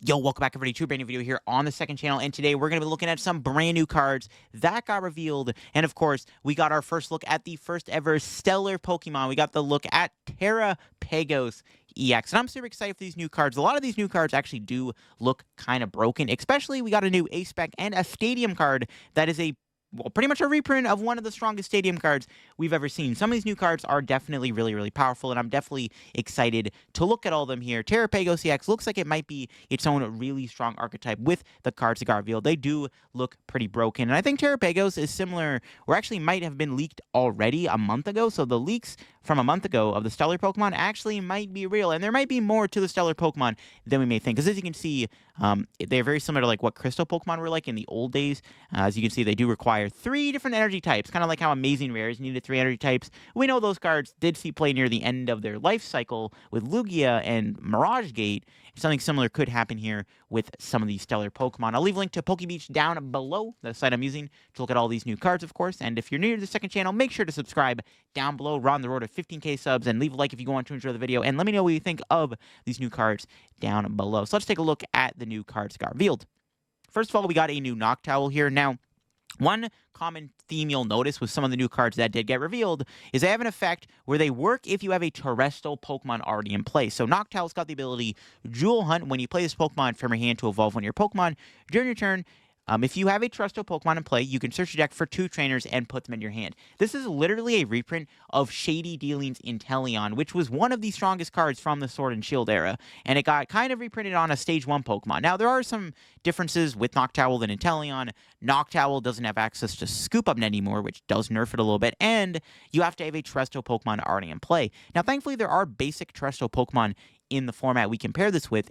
Yo, welcome back everybody to a brand new video here on the second channel, and today we're going to be looking at some brand new cards that got revealed, and of course, we got our first look at the first ever stellar Pokemon. We got the look at Terrapagos EX, and I'm super excited for these new cards. A lot of these new cards actually do look kind of broken, especially we got a new A-Spec and a Stadium card that is pretty much a reprint of one of the strongest Stadium cards we've ever seen. Some of these new cards are definitely really, really powerful, and I'm definitely excited to look at all of them here. Terrapagos EX looks like it might be its own really strong archetype with the cards that got revealed. They do look pretty broken, and I think Terrapagos is similar, or actually might have been leaked already a month ago, so the leaks from a month ago of the Stellar Pokemon actually might be real, and there might be more to the Stellar Pokemon than we may think, because as you can see, they're very similar to like what Crystal Pokemon were like in the old days. As you can see, they do require 3 different energy types, kind of like how Amazing Rares needed 3 energy types. We know those cards did see play near the end of their life cycle with Lugia and Mirage Gate. Something similar could happen here with some of these stellar Pokemon. I'll leave a link to PokeBeach down below, the site I'm using to look at all these new cards, of course. And if you're new to the second channel, make sure to subscribe down below. We're on the road to 15K subs, and leave a like if you want to enjoy the video. And let me know what you think of these new cards down below. So let's take a look at the new cards that got revealed. First of all, we got a new Noctowl here. Now, one common theme you'll notice with some of the new cards that did get revealed is they have an effect where they work if you have a terrestrial Pokemon already in play. So Noctowl's got the ability Jewel Hunt when you play this Pokemon from your hand to evolve one of your Pokemon. During your turn, if you have a terrestrial Pokemon in play, you can search your deck for 2 trainers and put them in your hand. This is literally a reprint of Shady Dealings Inteleon, which was one of the strongest cards from the Sword and Shield era, and it got kind of reprinted on a Stage 1 Pokemon. Now, there are some differences with Noctowl than Inteleon. Noctowl doesn't have access to Scoop Up anymore, which does nerf it a little bit, and you have to have a terrestrial Pokemon already in play. Now, thankfully, there are basic terrestrial Pokemon in the format we compare this with,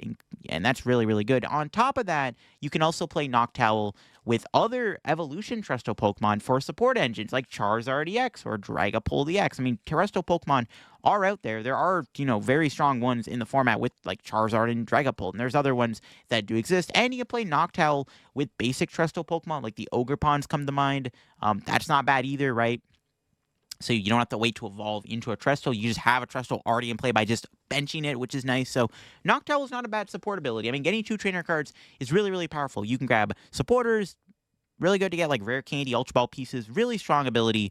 and that's really, really good. On top of that, you can also play Noctowl with other evolution terrestrial Pokemon for support engines like Charizard EX or Dragapult EX. I mean, terrestrial Pokemon are out there. There are, very strong ones in the format with like Charizard and Dragapult, and there's other ones that do exist. And you can play Noctowl with basic terrestrial Pokemon, like the Ogerpons come to mind. That's not bad either, right? So you don't have to wait to evolve into a terrestrial. You just have a terrestrial already in play by just benching it, which is nice. So Noctowl is not a bad support ability. I mean, getting 2 trainer cards is really, really powerful. You can grab supporters. Really good to get like rare candy, Ultra Ball pieces, really strong ability.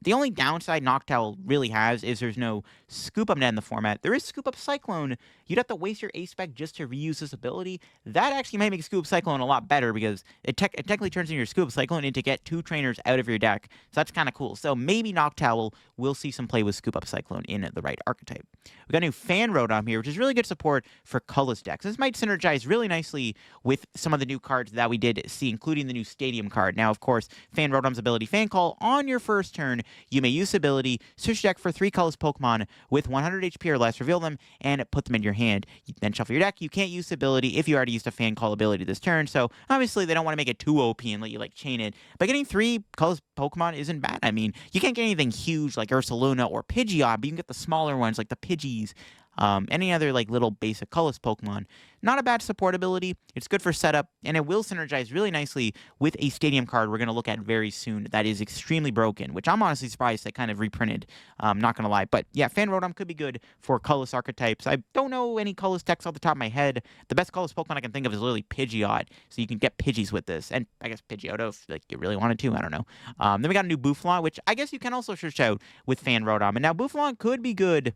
The only downside Noctowl really has is there's no Scoop Up net in the format. There is Scoop Up Cyclone. You'd have to waste your A-Spec just to reuse this ability. That actually might make Scoop Up Cyclone a lot better because it technically turns in your Scoop Up Cyclone into get 2 trainers out of your deck. So that's kind of cool. So maybe Noctowl will see some play with Scoop Up Cyclone in the right archetype. We got a new Fan Rotom here, which is really good support for colorless decks. This might synergize really nicely with some of the new cards that we did see, including the new Stadium card. Now, of course, Fan Rotom's ability Fan Call. On your first turn, you may use the ability, search your deck for 3 colorless Pokemon with 100 HP or less, reveal them, and put them in your hand. You then shuffle your deck. You can't use the ability if you already used a Fan Call ability this turn, so obviously they don't want to make it too OP and let you like chain it. But getting 3 colorless Pokemon isn't bad. I mean, you can't get anything huge like Ursaluna or Pidgeot, but you can get the smaller ones like the Pidgeys. Any other like little basic colorless Pokemon. Not a bad support ability. It's good for setup, and it will synergize really nicely with a Stadium card we're going to look at very soon that is extremely broken, which I'm honestly surprised they kind of reprinted. Not going to lie. But yeah, Fan Rotom could be good for colorless archetypes. I don't know any colorless decks off the top of my head. The best colorless Pokemon I can think of is literally Pidgeot, so you can get Pidgeys with this. And I guess Pidgeotto if like, you really wanted to. I don't know. Then we got a new Bouffalant, which I guess you can also search out with Fan Rotom. And now Bouffalant could be good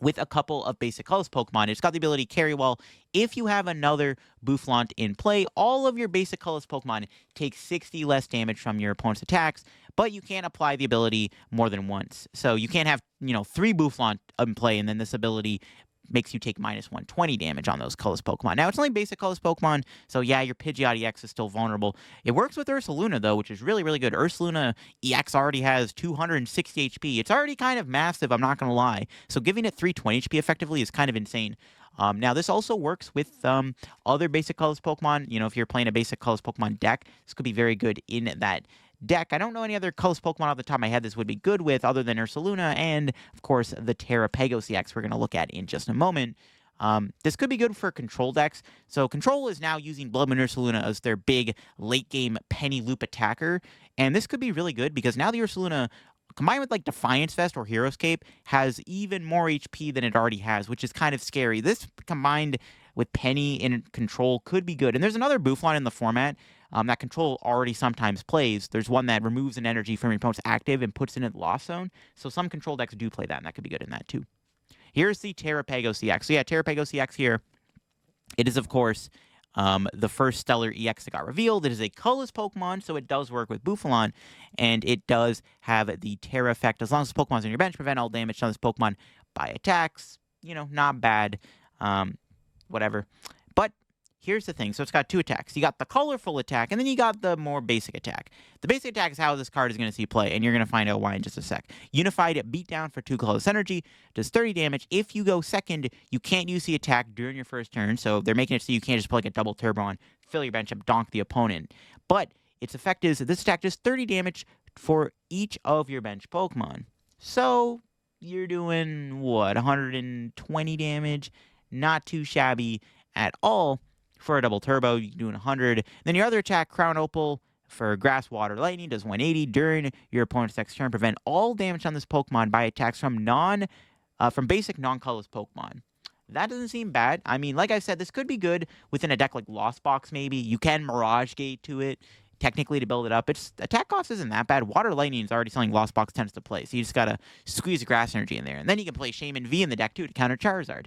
with a couple of basic colorless Pokemon. It's got the ability Carry Wall. If you have another Bouffalant in play, all of your basic colorless Pokemon take 60 less damage from your opponent's attacks, but you can't apply the ability more than once. So you can't have, 3 Bouffalant in play, and then this ability makes you take minus 120 damage on those colorless Pokemon. Now, it's only basic colorless Pokemon, so yeah, your Pidgeot EX is still vulnerable. It works with Ursaluna, though, which is really, really good. Ursaluna EX already has 260 HP. It's already kind of massive, I'm not going to lie. So giving it 320 HP effectively is kind of insane. Now, this also works with other basic colorless Pokemon. If you're playing a basic colorless Pokemon deck, this could be very good in that deck. I don't know any other colorless Pokemon off the top of my head this would be good with other than Ursaluna and, of course, the Terrapagos EX we're going to look at in just a moment. This could be good for Control decks. So Control is now using Blood Moon Ursaluna as their big late-game Penny Loop attacker, and this could be really good because now the Ursaluna combined with like Defiance Vest or Hero's Cape, has even more HP than it already has, which is kind of scary. This combined with Penny in control could be good. And there's another Buffon in the format that control already sometimes plays. There's one that removes an energy from your opponent's active and puts it in the lost zone. So some control decks do play that, and that could be good in that too. Here's the Terrapagos EX. So yeah, Terrapagos EX here. It is, of course, the first Stellar EX that got revealed. It is a colorless Pokemon, so it does work with Buffalon, and it does have the Terra effect. As long as the Pokemon's on your bench, prevent all damage on this Pokemon by attacks. You know, not bad. Whatever. But here's the thing. So it's got 2 attacks. You got the colorful attack, and then you got the more basic attack. The basic attack is how this card is going to see play, and you're going to find out why in just a sec. Unified Beatdown for 2 colorless energy, does 30 damage. If you go second, you can't use the attack during your first turn, so they're making it so you can't just put like a double turbo on, fill your bench up, donk the opponent. But its effect is that this attack does 30 damage for each of your bench Pokemon. So you're doing, what, 120 damage? Not too shabby at all. For a double turbo, you're doing 100. Then your other attack, Crown Opal, for Grass, Water, Lightning, does 180 during your opponent's next turn. Prevent all damage on this Pokemon by attacks from basic non-colorless Pokemon. That doesn't seem bad. I mean, like I said, this could be good within a deck like Lost Box, maybe. You can Mirage Gate to it, technically, to build it up. Its attack cost isn't that bad. Water Lightning is already something Lost Box tends to play, so you just gotta squeeze the Grass energy in there. And then you can play Shaman V in the deck, too, to counter Charizard.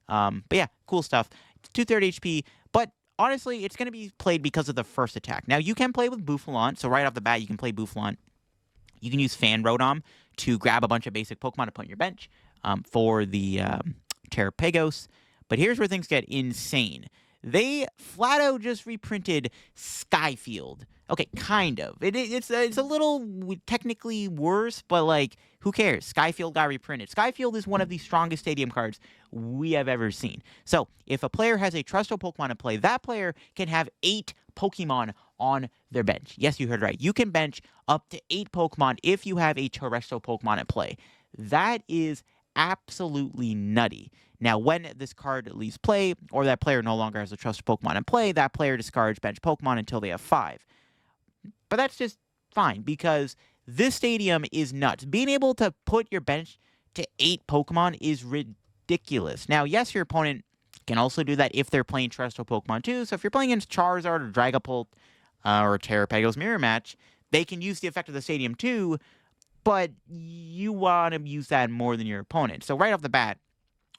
But yeah, cool stuff. 230 HP, but honestly, it's going to be played because of the first attack. Now, you can play with Buffalon, so right off the bat, you can play Buffalon. You can use Fan Rotom to grab a bunch of basic Pokemon to put in your bench for the Terrapagos. But here's where things get insane. They flat out just reprinted Skyfield. Okay, kind of. It's a little technically worse, but like, who cares? Skyfield got reprinted. Skyfield is one of the strongest stadium cards we have ever seen. So if a player has a Terrestrial Pokemon to play, that player can have 8 Pokemon on their bench. Yes, you heard right. You can bench up to 8 Pokemon if you have a Terrestrial Pokemon at play. That is absolutely nutty. Now, when this card leaves play, or that player no longer has a trusted Pokemon in play, that player discards bench Pokemon until they have 5. But that's just fine, because this stadium is nuts. Being able to put your bench to 8 Pokemon is ridiculous. Now, yes, your opponent can also do that if they're playing Terrestrial Pokemon too. So if you're playing against Charizard or Dragapult or Terrapagos Mirror Match, they can use the effect of the stadium too, but you want to use that more than your opponent. So right off the bat,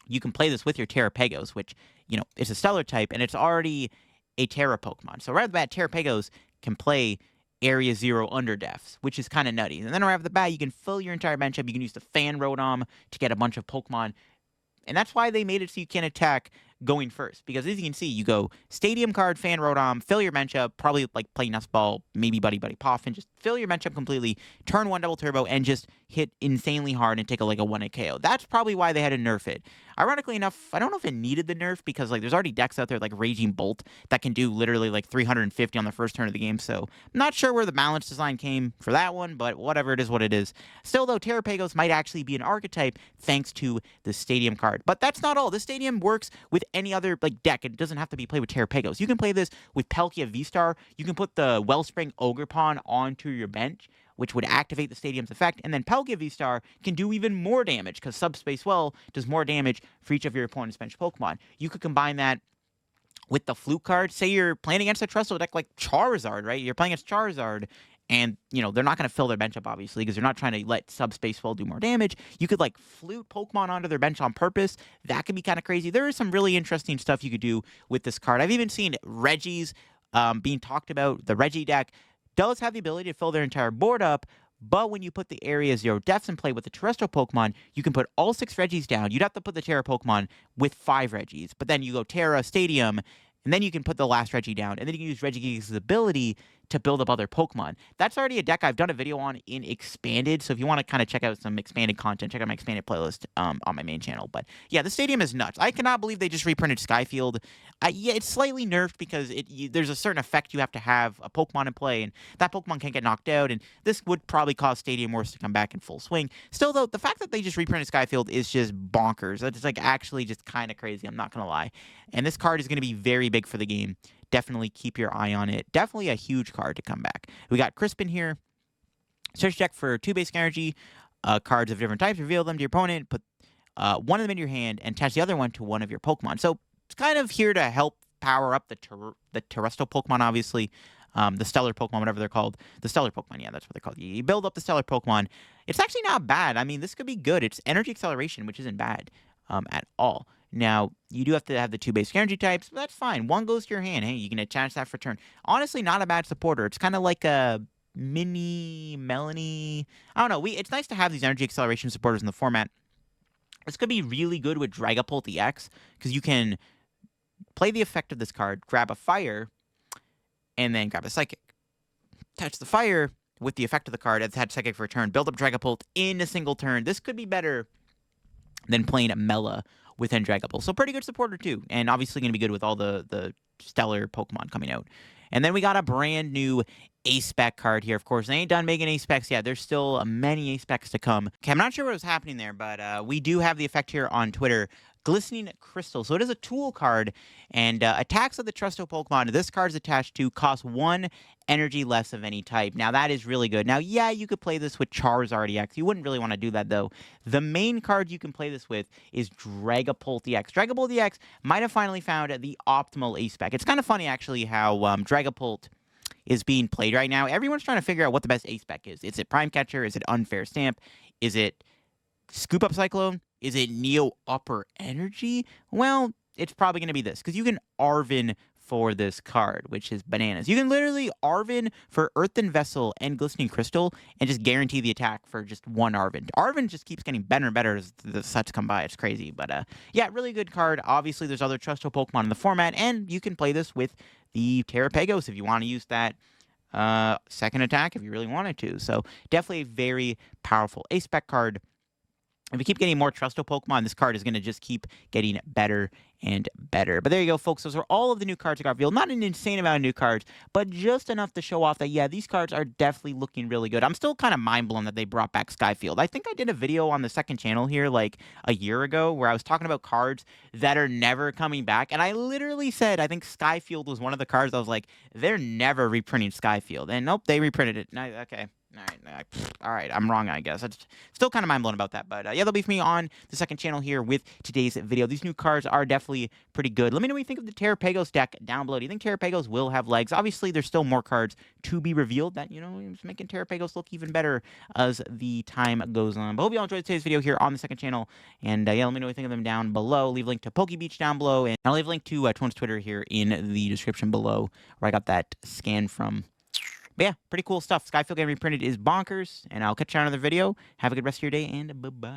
you can play this with your Terrapagos, which, you know, is a Stellar type, and it's already a Terra Pokemon. So right off the bat, Terrapagos can play Area 0 Underdefs, which is kind of nutty. And then right off the bat, you can fill your entire bench up. You can use the Fan Rotom to get a bunch of Pokemon. And that's why they made it so you can attack going first. Because as you can see, you go Stadium card, Fan Rotom, fill your bench up, probably like play Nustball, maybe Buddy Poffin, just fill your bench up completely, turn 1 double turbo, and just hit insanely hard and take like a 1-hit KO. That's probably why they had to nerf it. Ironically enough, I don't know if it needed the nerf, because like there's already decks out there like Raging Bolt that can do literally like 350 on the first turn of the game. So I'm not sure where the balance design came for that one, but whatever, it is what it is. Still though, Terrapagos might actually be an archetype thanks to the Stadium card. But that's not all. This Stadium works with any other like deck. It doesn't have to be played with Terrapagos. You can play this with Palkia V-Star. You can put the Wellspring Ogerpon onto your bench, which would activate the Stadium's effect, and then Palkia V-Star can do even more damage, because Subspace Well does more damage for each of your opponent's bench Pokemon. You could combine that with the Fluke card. Say you're playing against a Terrestrial deck like Charizard, right? You're playing against Charizard, and, you know, they're not going to fill their bench up, obviously, because they're not trying to let Subspace Well do more damage. You could, like, flute Pokemon onto their bench on purpose. That could be kind of crazy. There is some really interesting stuff you could do with this card. I've even seen Reggies being talked about. The Reggie deck does have the ability to fill their entire board up, but when you put the Area 0 Depths in play with the Terrestrial Pokemon, you can put all 6 Reggies down. You'd have to put the Terra Pokemon with 5 Reggies, but then you go Terra, Stadium, and then you can put the last Reggie down, and then you can use Regigigas' ability to build up other Pokemon. That's already a deck I've done a video on in Expanded, so if you want to kind of check out some Expanded content, check out my Expanded playlist on my main channel. But yeah, the Stadium is nuts. I cannot believe they just reprinted Skyfield. Yeah, it's slightly nerfed because there's a certain effect you have to have a Pokemon in play, and that Pokemon can't get knocked out, and this would probably cause Stadium Wars to come back in full swing. Still, though, the fact that they just reprinted Skyfield is just bonkers. It's like actually just kind of crazy, I'm not going to lie. And this card is going to be very big for the game. Definitely keep your eye on it. Definitely a huge card to come back. We got Crispin here. Search deck for 2 basic energy cards of different types. Reveal them to your opponent. Put one of them in your hand and attach the other one to one of your Pokemon. So It's kind of here to help power up the terrestrial Pokemon, obviously. The stellar Pokemon, whatever they're called. The stellar Pokemon, yeah, that's what they're called. You build up the stellar Pokemon. It's actually not bad. I mean, this could be good. It's energy acceleration, which isn't bad at all. Now, you do have to have the 2 basic energy types, but that's fine. 1 goes to your hand. Hey, you can attach that for turn. Honestly, not a bad supporter. It's kind of like a mini Melanie. I don't know. It's nice to have these energy acceleration supporters in the format. This could be really good with Dragapult EX, because you can play the effect of this card, grab a fire, and then grab a psychic. Attach the fire with the effect of the card, attach psychic for a turn, build up Dragapult in a single turn. This could be better than playing Mela within Dragapult. So pretty good supporter too, and obviously going to be good with all the stellar Pokemon coming out. And then we got a brand new A-Spec card here. Of course, they ain't done making A-Specs yet. There's still many A-Specs to come. Okay, I'm not sure what was happening there, but we do have the effect here on Twitter, Glistening Crystal. So it is a tool card, and attacks of the Terrestrial Pokemon this card is attached to cost 1 energy less of any type. Now, that is really good. Now, yeah, you could play this with Charizard EX. You wouldn't really want to do that, though. The main card you can play this with is Dragapult EX. Dragapult EX might have finally found the optimal A-Spec. It's kind of funny, actually, how Dragapult is being played right now. Everyone's trying to figure out what the best A-Spec is. Is it Prime Catcher? Is it Unfair Stamp? Is it Scoop Up Cyclone? Is it Neo Upper Energy? Well, it's probably going to be this, because you can Arven for this card, which is bananas. You can literally Arven for Earthen Vessel and Glistening Crystal and just guarantee the attack for just 1 Arven. Arven just keeps getting better and better as the sets come by. It's crazy. But yeah, really good card. Obviously, there's other Terrestrial Pokemon in the format, and you can play this with the Terrapagos if you want to use that second attack if you really wanted to. So definitely a very powerful A-Spec card. If we keep getting more Terrestrial Pokemon, this card is going to just keep getting better and better. But there you go, folks. Those are all of the new cards that got revealed. Not an insane amount of new cards, but just enough to show off that, yeah, these cards are definitely looking really good. I'm still kind of mind-blown that they brought back Skyfield. I think I did a video on the second channel here like a year ago where I was talking about cards that are never coming back. And I literally said I think Skyfield was one of the cards I was like, they're never reprinting Skyfield. And nope, they reprinted it. Okay. All right, I'm wrong, I guess. It's still kind of mind-blown about that, but yeah, that'll be for me on the second channel here with today's video. These new cards are definitely pretty good. Let me know what you think of the Terrapagos deck down below. Do you think Terrapagos will have legs? Obviously, there's still more cards to be revealed that, you know, is making Terrapagos look even better as the time goes on. But hope you all enjoyed today's video here on the second channel, and yeah, let me know what you think of them down below. Leave a link to Pokebeach down below, and I'll leave a link to Twin's Twitter here in the description below, where I got that scan from. But yeah, pretty cool stuff. Skyfield getting reprinted is bonkers, and I'll catch you on another video. Have a good rest of your day, and bye-bye.